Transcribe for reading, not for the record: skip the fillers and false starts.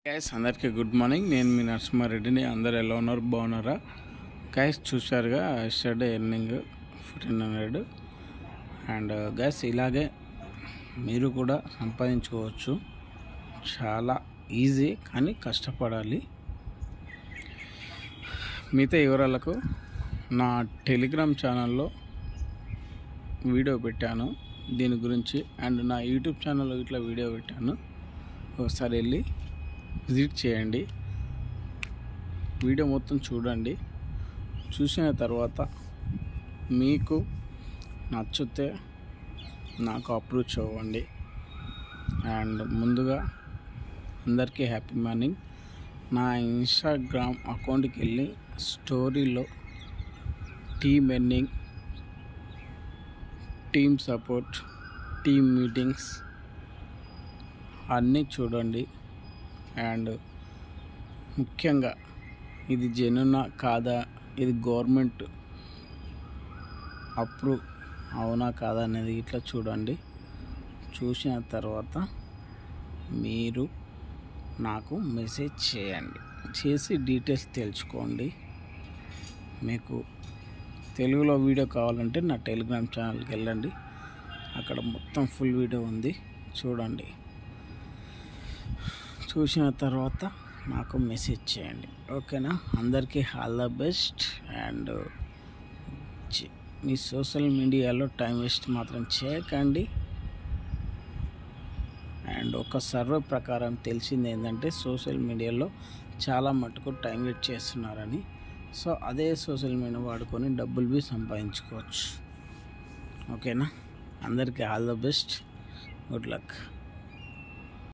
Guys అందరికీ good morning. నేను మీ నరసింహారెడ్డిని. అందరు ఎలా ఉన్నారు, బాగున్నారా? గైస్ చూశారుగా ఎస్టర్డే ఎర్నింగ్ 1400 అండ్ గైస్ ఇలాగే మీరు కూడా సంపాదించుకోవచ్చు. చాలా ఈజీ కానీ కష్టపడాలి. మిగతా వివరాలకు నా టెలిగ్రామ్ ఛానల్లో వీడియో పెట్టాను దీని గురించి, అండ్ నా యూట్యూబ్ ఛానల్లో ఇట్లా వీడియో పెట్టాను. ఒకసారి వెళ్ళి విజిట్ చేయండి, వీడియో మొత్తం చూడండి. చూసిన తర్వాత మీకు నచ్చితే నాకు అప్రోచ్ అవ్వండి. అండ్ ముందుగా అందరికీ హ్యాపీ మార్నింగ్. నా ఇన్స్టాగ్రామ్ అకౌంట్కి వెళ్ళి స్టోరీలో team earning, team support, team meetings అన్నీ చూడండి. అండ్ ముఖ్యంగా ఇది జెన్యూనా కాదా, ఇది గవర్నమెంట్ అప్రూవ్ అవునా కాదా అనేది ఇట్లా చూడండి. చూసిన తర్వాత మీరు నాకు మెసేజ్ చేయండి, చేసి డీటెయిల్స్ తెలుసుకోండి. మీకు తెలుగులో వీడియో కావాలంటే నా టెలిగ్రామ్ ఛానల్కి వెళ్ళండి, అక్కడ మొత్తం ఫుల్ వీడియో ఉంది, చూడండి. చూసిన తర్వాత నాకు మెసేజ్ చేయండి, ఓకేనా? అందరికీ all the best. And me social మీడియాలో టైం వేస్ట్ మాత్రం చేయకండి. అండ్ ఒక సర్వే ప్రకారం తెలిసింది ఏంటంటే సోషల్ మీడియాలో చాలా మటుకు టైం వేస్ట్ చేస్తున్నారని. సో అదే సోషల్ మీడియా వాడుకొని డబ్బులు సంపాదించుకోవచ్చు, ఓకేనా? అందరికీ all the best, good luck.